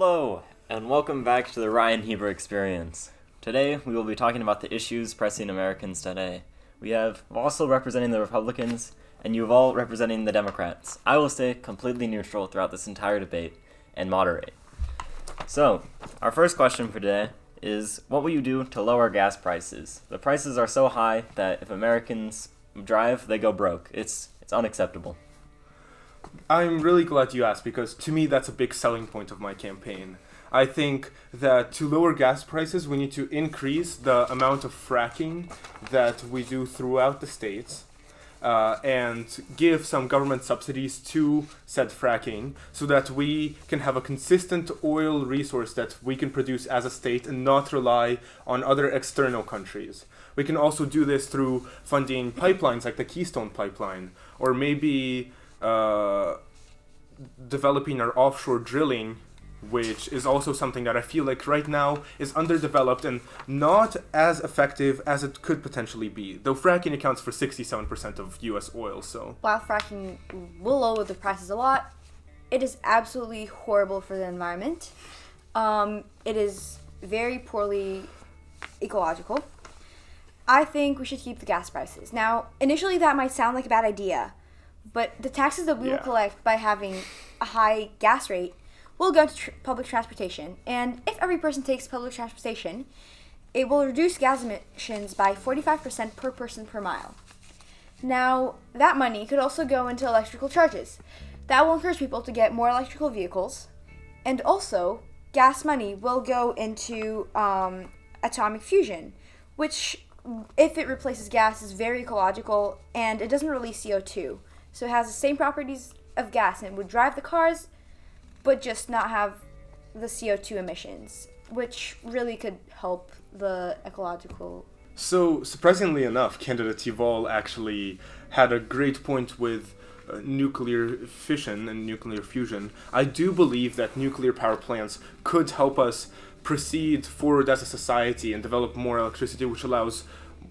Hello, and welcome back to the Ryan Heber Experience. Today, we will be talking about the issues pressing Americans today. We have Vossel representing the Republicans, and Yuval representing the Democrats. I will stay completely neutral throughout this entire debate and moderate. So, our first question for today is, what will you do to lower gas prices? The prices are so high that if Americans drive, they go broke. It's unacceptable. I'm really glad you asked because to me that's a big selling point of my campaign. I think that to lower gas prices we need to increase the amount of fracking that we do throughout the states and give some government subsidies to said fracking so that we can have a consistent oil resource that we can produce as a state and not rely on other external countries. We can also do this through funding pipelines like the Keystone Pipeline, or maybe developing our offshore drilling, which is also something that I feel like right now is underdeveloped and not as effective as it could potentially be, though fracking accounts for 67% of US oil. So while fracking will lower the prices a lot, it is absolutely horrible for the environment. It is very poorly ecological. I think we should keep the gas prices. Now, initially that might sound like a bad idea, but the taxes that we will collect by having a high gas rate will go to public transportation. And if every person takes public transportation, it will reduce gas emissions by 45% per person per mile. Now, that money could also go into electrical charges. That will encourage people to get more electrical vehicles. And also, gas money will go into atomic fusion, which, if it replaces gas, is very ecological and it doesn't release CO2. So it has the same properties of gas and would drive the cars, but just not have the CO2 emissions, which really could help the ecological. So, surprisingly enough, candidate Yuval actually had a great point with nuclear fission and nuclear fusion. I do believe that nuclear power plants could help us proceed forward as a society and develop more electricity, which allows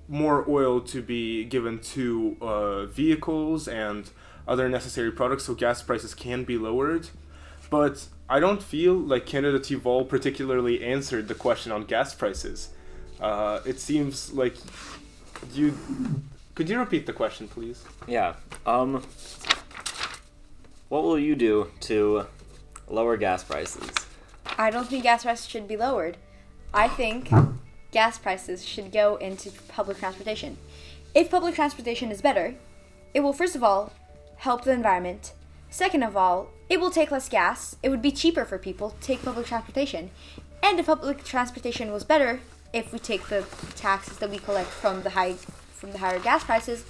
more oil to be given to vehicles and other necessary products so gas prices can be lowered. But I don't feel like candidate Yuval particularly answered the question on gas prices. It seems like you... Could you repeat the question, please? Yeah. What will you do to lower gas prices? I don't think gas prices should be lowered. I think gas prices should go into public transportation. If public transportation is better, it will first of all help the environment. Second of all, it will take less gas. It would be cheaper for people to take public transportation. And if public transportation was better, if we take the taxes that we collect from the higher gas prices,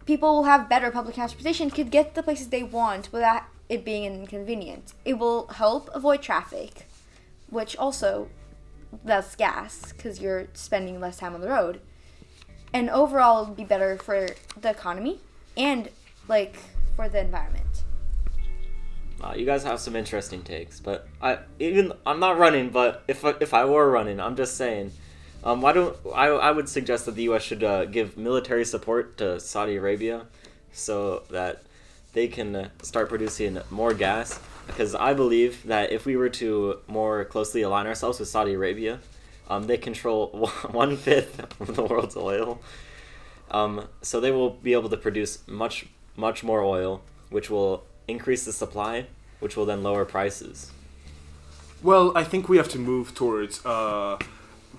people will have better public transportation, could get the places they want without it being inconvenient. It will help avoid traffic, which also less gas because you're spending less time on the road. And overall, it would be better for the economy and for the environment. You guys have some interesting takes, but I'm not running. But if I were running, I'm just saying, I would suggest that the U.S. should give military support to Saudi Arabia, so that they can start producing more gas. Because I believe that if we were to more closely align ourselves with Saudi Arabia, they control 1/5 of the world's oil. So they will be able to produce much more oil, which will increase the supply, which will then lower prices. Well, I think we have to move towards a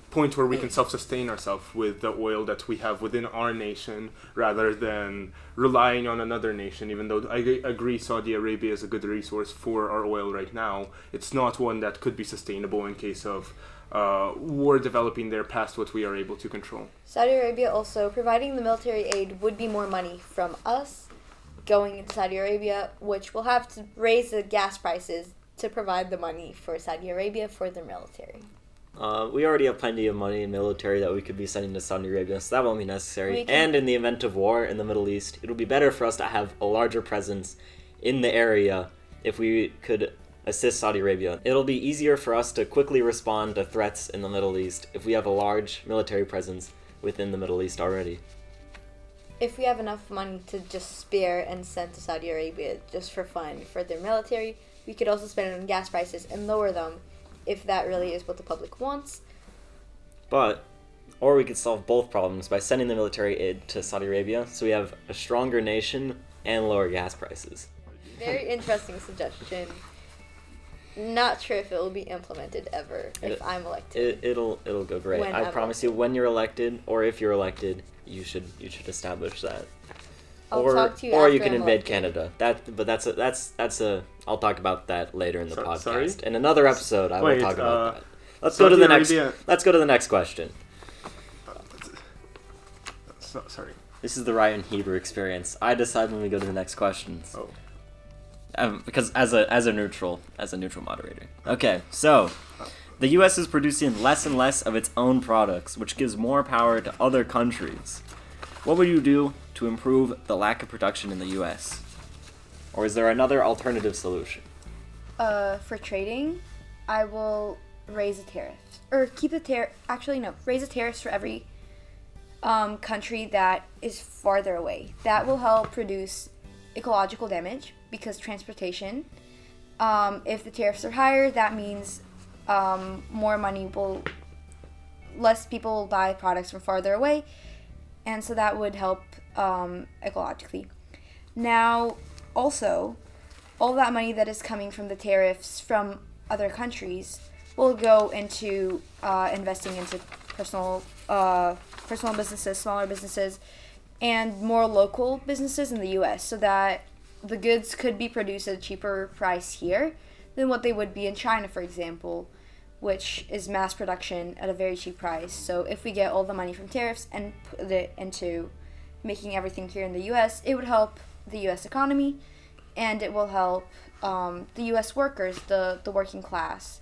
point where we can self-sustain ourselves with the oil that we have within our nation rather than relying on another nation. Even though I agree Saudi Arabia is a good resource for our oil right now, it's not one that could be sustainable in case of war developing there past what we are able to control. Saudi Arabia also providing the military aid would be more money from us going into Saudi Arabia, which will have to raise the gas prices to provide the money for Saudi Arabia for their military. We already have plenty of money in military that we could be sending to Saudi Arabia, so that won't be necessary. And in the event of war in the Middle East, it'll be better for us to have a larger presence in the area if we could assist Saudi Arabia. It'll be easier for us to quickly respond to threats in the Middle East if we have a large military presence within the Middle East already. If we have enough money to just spare and send to Saudi Arabia just for fun for their military, We could also spend it on gas prices and lower them if that really is what the public wants. Or we could solve both problems by sending the military aid to Saudi Arabia so we have a stronger nation and lower gas prices. Very interesting suggestion. Not sure if it will be implemented ever if I'm elected. It'll go great. I promise you, when you're elected, or if you're elected, you should establish that. I'll talk to you or after you can I'm invade elected. Canada. I'll talk about that later in the podcast. Sorry? In another episode, I will talk about that. Let's Saudi go to the Arabia- next. Let's go to the next question. Sorry. This is the Ryan Heber experience. I decide when we go to the next questions. Oh. Because as a neutral moderator. Okay, so the U.S. is producing less and less of its own products, which gives more power to other countries. What would you do to improve the lack of production in the U.S.? Or is there another alternative solution? For trading, I will raise the tariffs. Or keep the tariff. Actually, no. Raise the tariffs for every country that is farther away. That will help reduce ecological damage because transportation. If the tariffs are higher, that means less people will buy products from farther away, and so that would help ecologically. Now, also, all that money that is coming from the tariffs from other countries will go into investing into personal businesses, smaller businesses, and more local businesses in the U.S. so that the goods could be produced at a cheaper price here than what they would be in China, for example, which is mass production at a very cheap price. So if we get all the money from tariffs and put it into making everything here in the U.S., it would help the U.S. economy, and it will help the U.S. workers, the working class,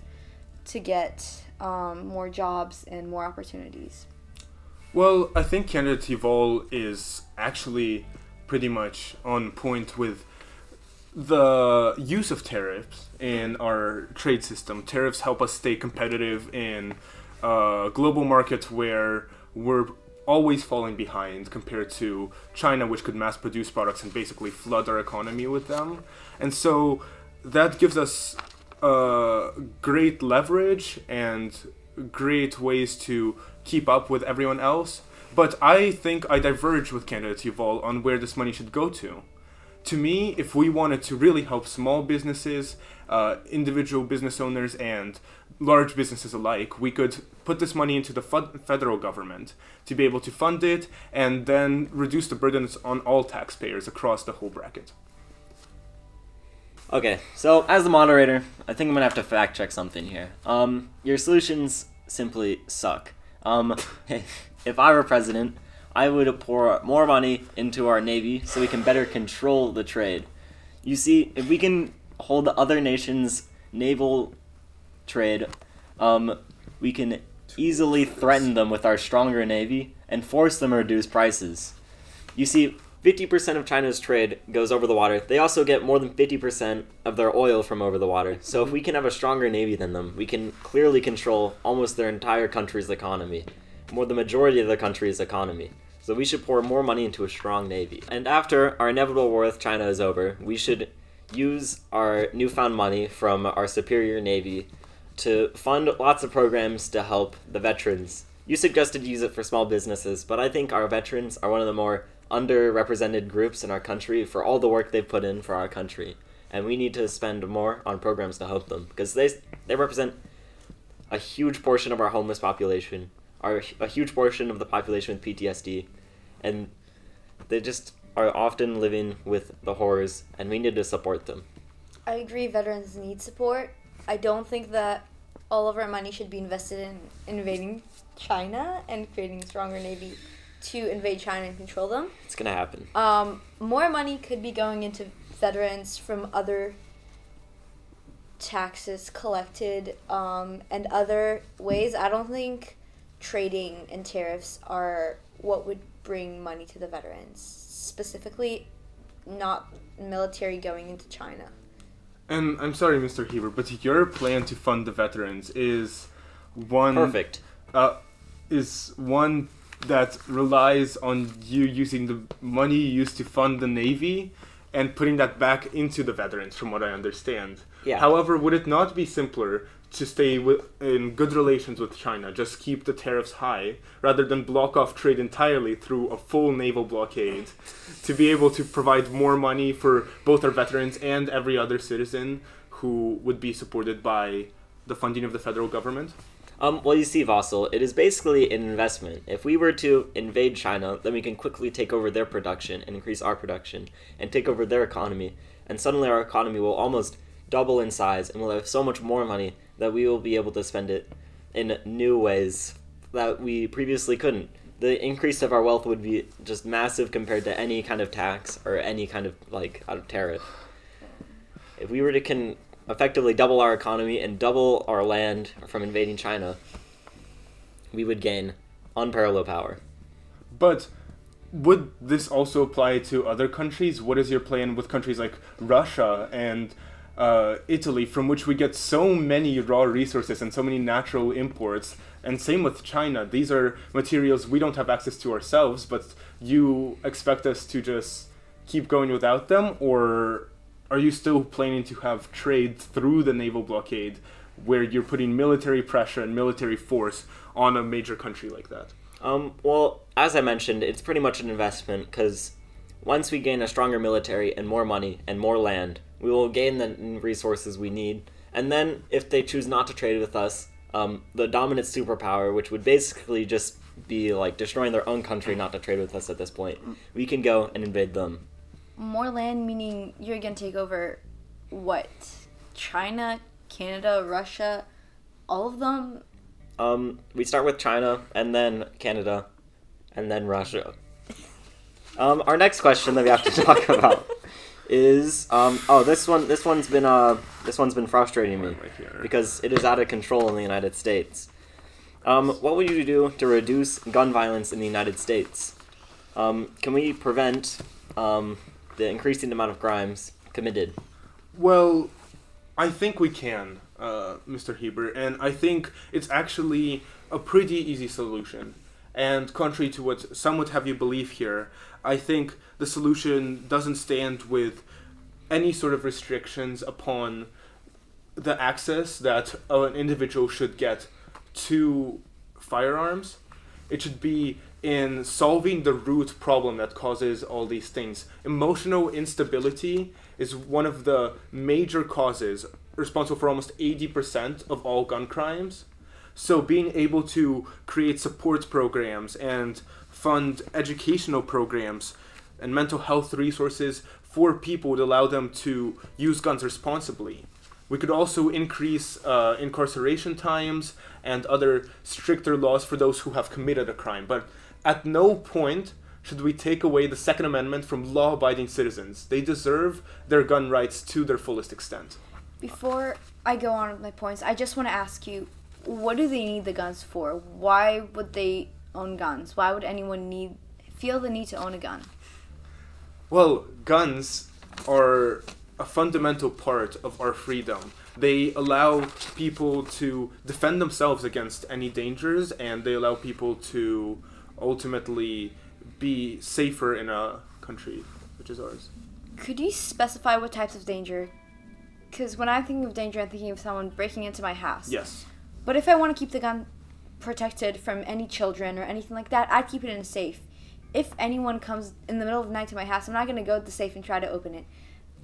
to get more jobs and more opportunities. Well, I think candidate Yvol is actually pretty much on point with the use of tariffs in our trade system. Tariffs help us stay competitive in a global market where we're always falling behind compared to China, which could mass produce products and basically flood our economy with them. And so that gives us great leverage and great ways to keep up with everyone else. But I think I diverge with candidate Yvol on where this money should go to. To me, if we wanted to really help small businesses, individual business owners, and large businesses alike, we could put this money into the federal government to be able to fund it and then reduce the burdens on all taxpayers across the whole bracket. Okay, so as the moderator, I think I'm gonna have to fact check something here. Your solutions simply suck. If I were president, I would pour more money into our navy so we can better control the trade. You see, if we can hold other nations' naval trade, we can easily threaten them with our stronger navy and force them to reduce prices. You see, 50% of China's trade goes over the water. They also get more than 50% of their oil from over the water. So if we can have a stronger navy than them, we can clearly control almost their entire country's economy. More the majority of the country's economy. So we should pour more money into a strong navy. And after our inevitable war with China is over, we should use our newfound money from our superior navy to fund lots of programs to help the veterans. You suggested use it for small businesses, but I think our veterans are one of the more underrepresented groups in our country for all the work they've put in for our country. And we need to spend more on programs to help them because they represent a huge portion of our homeless population, a huge portion of the population with PTSD, and they just are often living with the horrors, and we need to support them. I agree veterans need support. I don't think that all of our money should be invested in invading China and creating a stronger navy to invade China and control them. It's gonna happen. More money could be going into veterans from other taxes collected and other ways. I don't think trading and tariffs are what would bring money to the veterans. Specifically, not military going into China. And I'm sorry, Mr. Heber, but your plan to fund the veterans is one... Perfect. Is one that relies on you using the money you used to fund the Navy and putting that back into the veterans, from what I understand. Yeah. However, would it not be simpler to stay in good relations with China, just keep the tariffs high, rather than block off trade entirely through a full naval blockade, to be able to provide more money for both our veterans and every other citizen who would be supported by the funding of the federal government? Well, you see, Vassal, it is basically an investment. If we were to invade China, then we can quickly take over their production and increase our production and take over their economy. And suddenly our economy will almost double in size and we'll have so much more money that we will be able to spend it in new ways that we previously couldn't. The increase of our wealth would be just massive compared to any kind of tax or any kind of, tariff. If we were to effectively double our economy and double our land from invading China, we would gain unparalleled power. But would this also apply to other countries? What is your plan with countries like Russia and Italy, from which we get so many raw resources and so many natural imports? And same with China. These are materials we don't have access to ourselves, but you expect us to just keep going without them? Or are you still planning to have trade through the naval blockade, where you're putting military pressure and military force on a major country like that? Well, as I mentioned, it's pretty much an investment, because once we gain a stronger military and more money and more land, we will gain the resources we need. And then, if they choose not to trade with us, the dominant superpower, which would basically just be like destroying their own country not to trade with us at this point, we can go and invade them. More land, meaning you're going to take over, what? China, Canada, Russia, all of them? We start with China, and then Canada, and then Russia. Our next question that we have to talk about is this one's been frustrating me because it is out of control in the United States. What would you do to reduce gun violence in the United States? Can we prevent the increasing amount of crimes committed? Well, I think we can, Mr. Heber, and I think it's actually a pretty easy solution. And contrary to what some would have you believe here, I think the solution doesn't stand with any sort of restrictions upon the access that an individual should get to firearms. It should be in solving the root problem that causes all these things. Emotional instability is one of the major causes responsible for almost 80% of all gun crimes. So being able to create support programs and fund educational programs and mental health resources for people would allow them to use guns responsibly. We could also increase incarceration times and other stricter laws for those who have committed a crime. But at no point should we take away the Second Amendment from law-abiding citizens. They deserve their gun rights to their fullest extent. Before I go on with my points, I just want to ask you, what do they need the guns for? Why would they own guns? Why would anyone feel the need to own a gun? Well, guns are a fundamental part of our freedom. They allow people to defend themselves against any dangers, and they allow people to ultimately be safer in a country which is ours. Could you specify what types of danger? Because when I'm thinking of danger, I'm thinking of someone breaking into my house. Yes. But if I want to keep the gun protected from any children or anything like that, I'd keep it in a safe. If anyone comes in the middle of the night to my house, I'm not going to go to the safe and try to open it.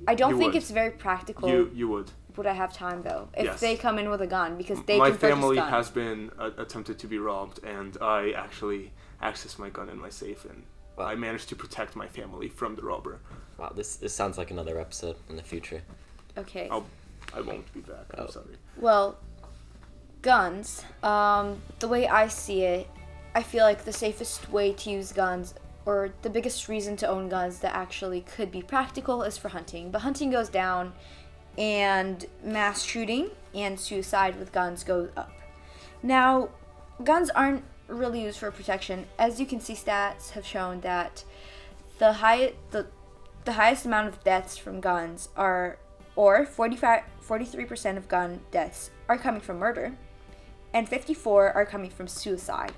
I don't think it's very practical. You would. Would I have time, though, if Yes. they come in with a gun? Because they My can purchase family guns. has been attempted to be robbed, and I actually accessed my gun in my safe, and Wow. I managed to protect my family from the robber. Wow, this sounds like another episode in the future. Okay. I won't be back. I'm sorry. Well, guns, the way I see it, I feel like the safest way to use guns, or the biggest reason to own guns that actually could be practical, is for hunting. But hunting goes down, and mass shooting and suicide with guns goes up. Now, guns aren't really used for protection. As you can see, stats have shown that the highest amount of deaths from guns are, or 43% of gun deaths are coming from murder, and 54% are coming from suicide.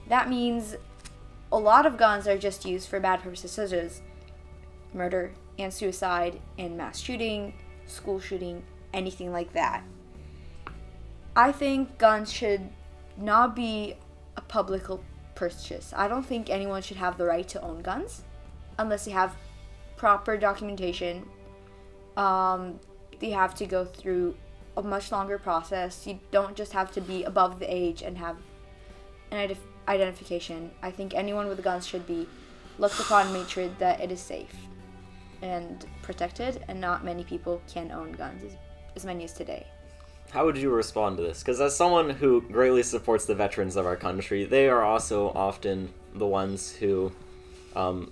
That means a lot of guns are just used for bad purposes, such as murder, and suicide and mass shooting, school shooting, anything like that. I think guns should not be a public purchase. I don't think anyone should have the right to own guns unless they have proper documentation. They have to go through a much longer process. You don't just have to be above the age and have an identification. I think anyone with guns should be looked upon and made sure that it is safe and protected, and not many people can own guns, as many as today. How would you respond to this? Because as someone who greatly supports the veterans of our country, they are also often the ones who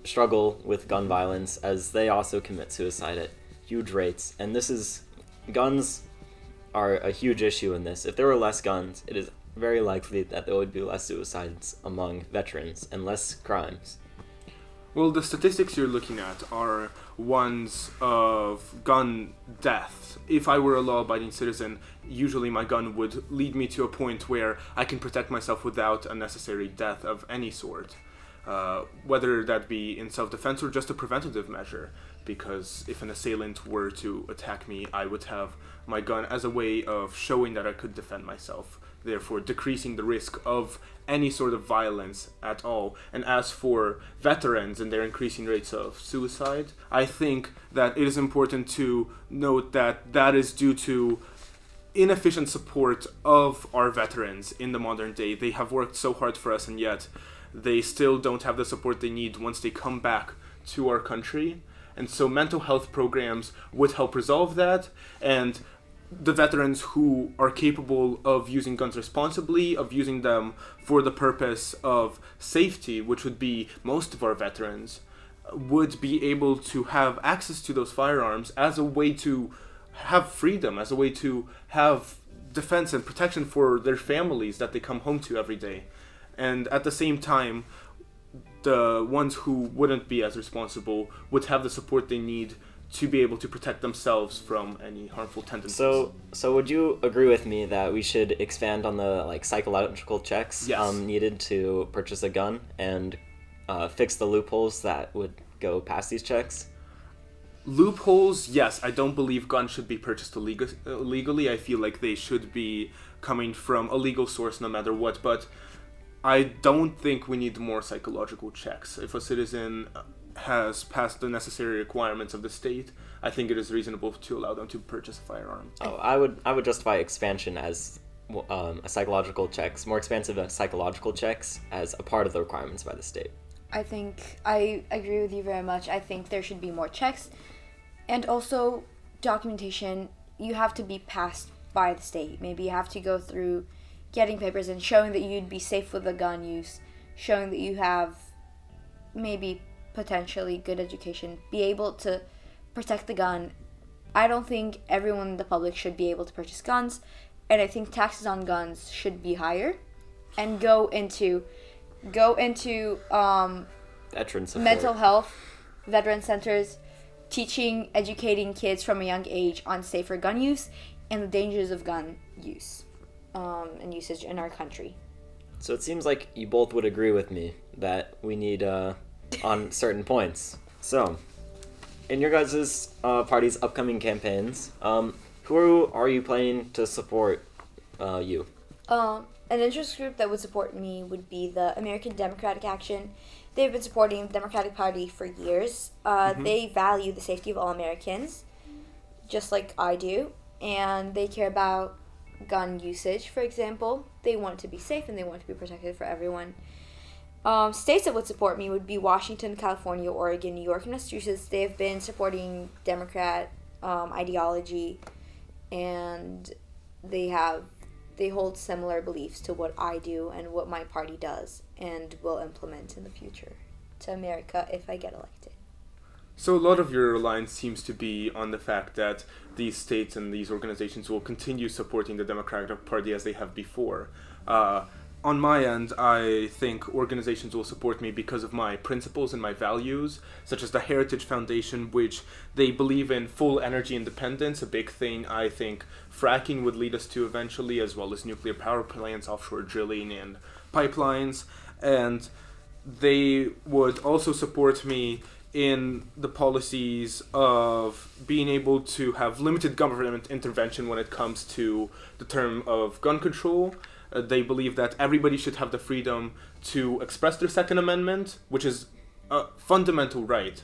struggle with gun violence, as they also commit suicide at huge rates. And guns are a huge issue in this. If there were less guns, it is very likely that there would be less suicides among veterans and less crimes. Well, the statistics you're looking at are ones of gun deaths. If I were a law-abiding citizen, usually my gun would lead me to a point where I can protect myself without a necessary death of any sort. Whether that be in self-defense or just a preventative measure. Because if an assailant were to attack me, I would have my gun as a way of showing that I could defend myself, therefore decreasing the risk of any sort of violence at all. And as for veterans and their increasing rates of suicide, I think that it is important to note that that is due to inefficient support of our veterans in the modern day. They have worked so hard for us, and yet they still don't have the support they need once they come back to our country. And so mental health programs would help resolve that, and the veterans who are capable of using guns responsibly, of using them for the purpose of safety, which would be most of our veterans, would be able to have access to those firearms as a way to have freedom, as a way to have defense and protection for their families that they come home to every day. And at the same time, the ones who wouldn't be as responsible would have the support they need to be able to protect themselves from any harmful tendencies. So would you agree with me that we should expand on the psychological checks needed to purchase a gun, and fix the loopholes that would go past these checks? Loopholes, yes. I don't believe guns should be purchased illegally. I feel like they should be coming from a legal source no matter what, but I don't think we need more psychological checks. If a citizen has passed the necessary requirements of the state, I think it is reasonable to allow them to purchase a firearm. Oh, I would justify expansion as more expansive psychological checks as a part of the requirements by the state. I think I agree with you very much. I think there should be more checks, and also documentation. You have to be passed by the state. Maybe you have to go through getting papers and showing that you'd be safe with the gun use, showing that you have maybe potentially good education, be able to protect the gun. I don't think everyone in the public should be able to purchase guns, and I think taxes on guns should be higher and go into veteran support, mental health, veteran centers, educating kids from a young age on safer gun use and the dangers of gun use and usage in our country. So it seems like you both would agree with me that we need on certain points. So, in your guys' party's upcoming campaigns, who are you planning to support you? An interest group that would support me would be the American Democratic Action. They've been supporting the Democratic Party for years. They value the safety of all Americans, just like I do, and they care about gun usage, for example. They want it to be safe and they want it to be protected for everyone. States that would support me would be Washington, California, Oregon, New York, and Massachusetts. They have been supporting Democrat ideology, and they hold similar beliefs to what I do and what my party does and will implement in the future to America if I get elected. So a lot of your reliance seems to be on the fact that these states and these organizations will continue supporting the Democratic Party as they have before. On my end, I think organizations will support me because of my principles and my values, such as the Heritage Foundation, which they believe in full energy independence, a big thing I think fracking would lead us to eventually, as well as nuclear power plants, offshore drilling, and pipelines. And they would also support me in the policies of being able to have limited government intervention when it comes to the term of gun control. They believe that everybody should have the freedom to express their Second Amendment, which is a fundamental right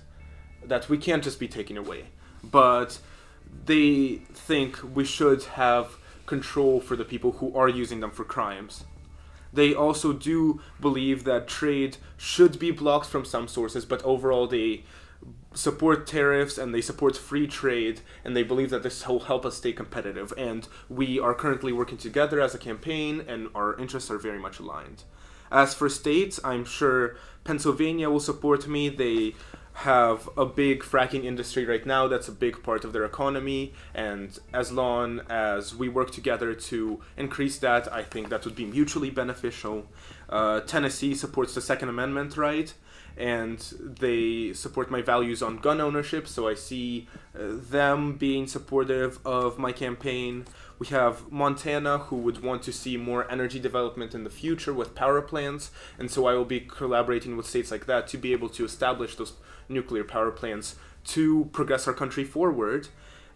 that we can't just be taking away. But they think we should have control for the people who are using them for crimes. They also do believe that trade should be blocked from some sources, but overall they support tariffs and they support free trade, and they believe that this will help us stay competitive. And we are currently working together as a campaign, and our interests are very much aligned. As for states, I'm sure Pennsylvania will support me. They have a big fracking industry right now that's a big part of their economy, and as long as we work together to increase that, I think that would be mutually beneficial. Tennessee supports the Second Amendment right, and they support my values on gun ownership, so I see them being supportive of my campaign. We have Montana, who would want to see more energy development in the future with power plants, and so I will be collaborating with states like that to be able to establish those nuclear power plants to progress our country forward.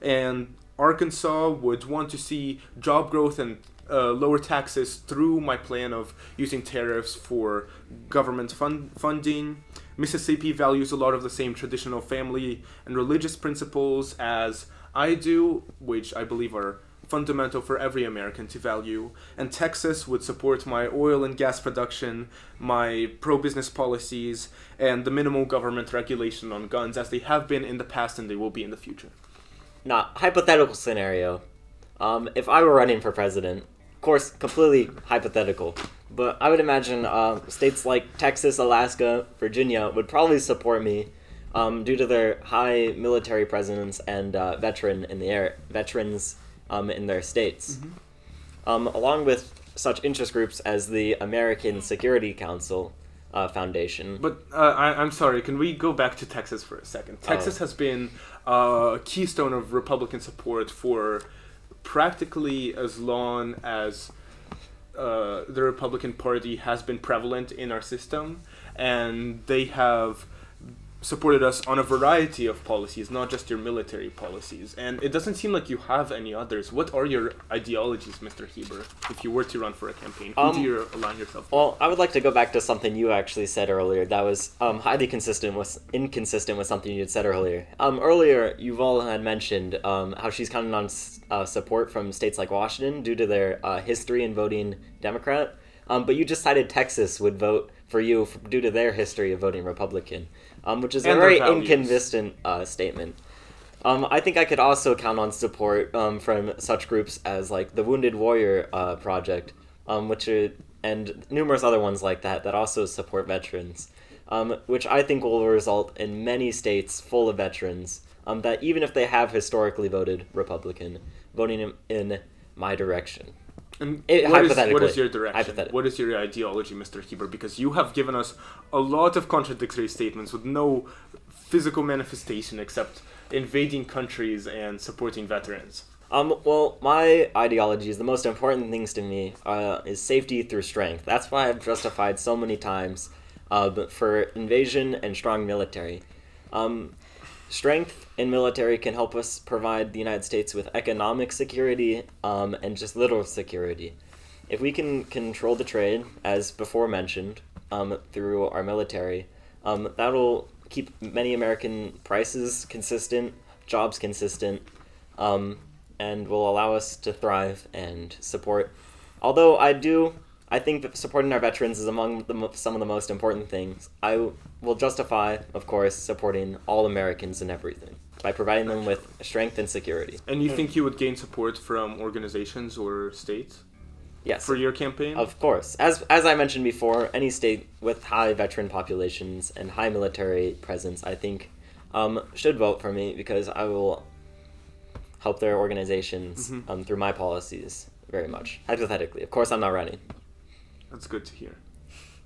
And Arkansas would want to see job growth and lower taxes through my plan of using tariffs for government funding. Mississippi values a lot of the same traditional family and religious principles as I do, which I believe are fundamental for every American to value. And Texas would support my oil and gas production, my pro-business policies, and the minimal government regulation on guns, as they have been in the past and they will be in the future. Now, hypothetical scenario. If I were running for president, of course, completely hypothetical, but I would imagine states like Texas, Alaska, Virginia would probably support me due to their high military presence and veterans in their states. Mm-hmm. Along with such interest groups as the American Security Council Foundation. But I'm sorry, can we go back to Texas for a second? Texas has been a keystone of Republican support for practically as long as the Republican Party has been prevalent in our system, and they have supported us on a variety of policies, not just your military policies. And it doesn't seem like you have any others. What are your ideologies, Mr. Heber, if you were to run for a campaign? Who do you align yourself with? Well, I would like to go back to something you actually said earlier that was highly inconsistent with something you had said earlier. Earlier, Yuval had mentioned how she's counting on support from states like Washington due to their history in voting Democrat. But you just cited Texas would vote for you due to their history of voting Republican, which is a very inconsistent statement. I think I could also count on support from such groups as like the Wounded Warrior Project, and numerous other ones like that also support veterans, which I think will result in many states full of veterans that even if they have historically voted Republican, voting in my direction. And what is your direction? What is your ideology, Mr. Heber? Because you have given us a lot of contradictory statements with no physical manifestation except invading countries and supporting veterans. Well, my ideology is the most important things to me is safety through strength. That's why I've justified so many times for invasion and strong military. Strength in military can help us provide the United States with economic security and just literal security. If we can control the trade, as before mentioned, through our military, that'll keep many American prices consistent, jobs consistent, and will allow us to thrive and support. Although I think that supporting our veterans is among some of the most important things. I will justify, of course, supporting all Americans and everything by providing them with strength and security. And you think you would gain support from organizations or states? Yes. For your campaign? Of course. As I mentioned before, any state with high veteran populations and high military presence, I think, should vote for me because I will help their organizations through my policies very much. Hypothetically. Of course, I'm not running. That's good to hear.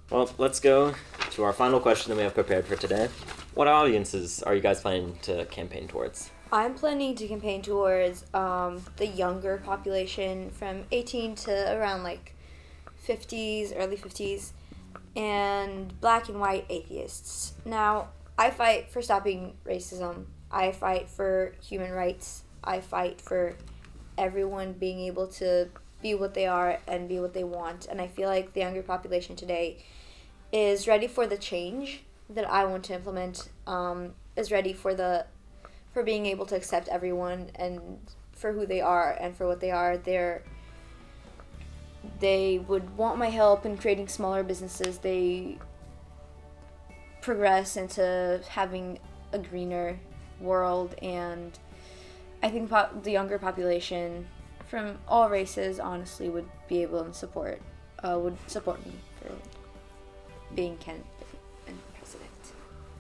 Well, let's go to our final question that we have prepared for today. What audiences are you guys planning to campaign towards? I'm planning to campaign towards the younger population from 18 to around like 50s, early 50s, and black and white atheists. Now, I fight for stopping racism. I fight for human rights. I fight for everyone being able to be what they are and be what they want. And I feel like the younger population today is ready for the change that I want to implement, is ready for being able to accept everyone and for who they are and for what they are. They would want my help in creating smaller businesses. They progress into having a greener world, and I think the younger population from all races honestly would be able to support me for being candidate and president.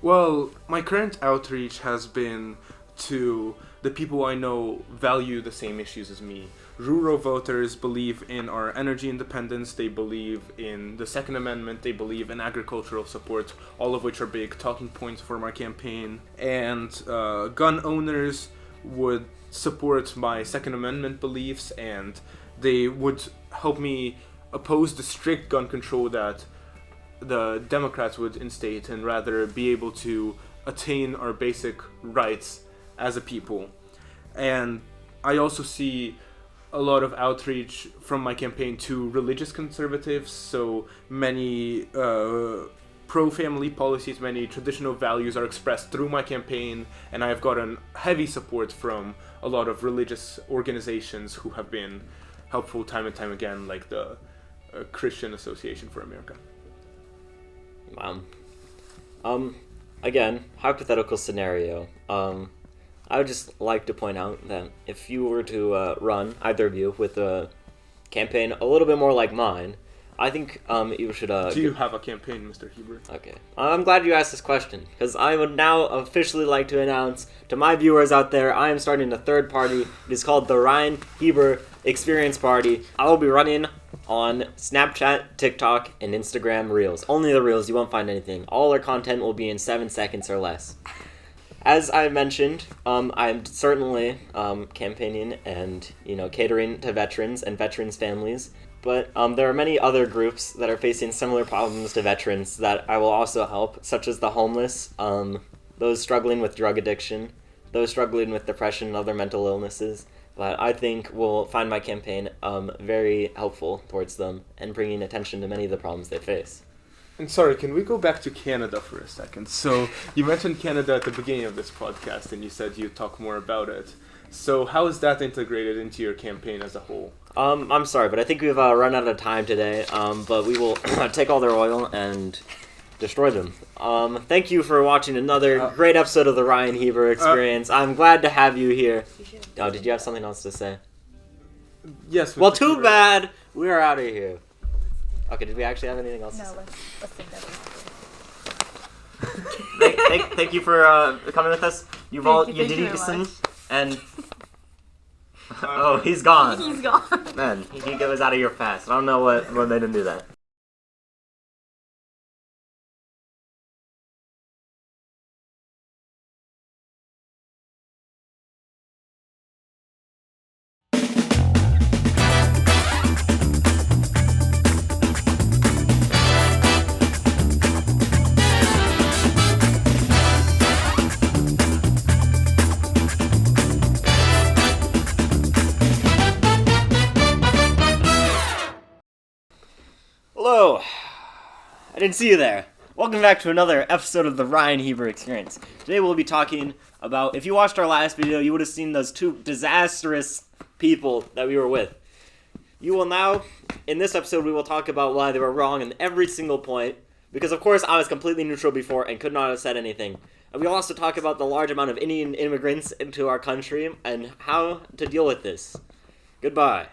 Well, my current outreach has been to the people I know value the same issues as me. Rural voters believe in our energy independence, they believe in the Second Amendment, they believe in agricultural support, all of which are big talking points for my campaign. And gun owners would support my Second Amendment beliefs, and they would help me oppose the strict gun control that the Democrats would instate, and rather be able to attain our basic rights as a people. And I also see a lot of outreach from my campaign to religious conservatives, so many pro-family policies, many traditional values are expressed through my campaign, and I have gotten heavy support from a lot of religious organizations who have been helpful time and time again, like the Christian Association for America. Again, hypothetical scenario. I would just like to point out that if you were to run, either of you, with a campaign a little bit more like mine, I think you should... Do you have a campaign, Mr. Heber? Okay. I'm glad you asked this question, because I would now officially like to announce to my viewers out there, I am starting a third party. It is called the Ryan Heber Experience Party. I will be running on Snapchat, TikTok, and Instagram Reels. Only the Reels, you won't find anything. All our content will be in 7 seconds or less. As I mentioned, I'm certainly campaigning and, catering to veterans and veterans' families. But there are many other groups that are facing similar problems to veterans that I will also help, such as the homeless, those struggling with drug addiction, those struggling with depression and other mental illnesses, that I think will find my campaign very helpful towards them and bringing attention to many of the problems they face. And sorry, can we go back to Canada for a second? So you mentioned Canada at the beginning of this podcast, and you said you'd talk more about it. So how is that integrated into your campaign as a whole? I'm sorry, but I think we've run out of time today, but we will take all their oil and destroy them. Thank you for watching another great episode of the Ryan Heber Experience. I'm glad to have you here. Oh, did you have something else to say? Yes. Well, too bad. We're out of here. Okay, did we actually have anything else to say? No, let's think that. Thank you for coming with us. You did listen, and oh, he's gone. He's gone. Man, he was out of here fast. I don't know what made him do that. Hello! I didn't see you there. Welcome back to another episode of the Ryan Heber Experience. Today we'll be talking about, if you watched our last video, you would have seen those two disastrous people that we were with. You will now, in this episode, we will talk about why they were wrong in every single point, because of course I was completely neutral before and could not have said anything. And we'll also talk about the large amount of Indian immigrants into our country and how to deal with this. Goodbye.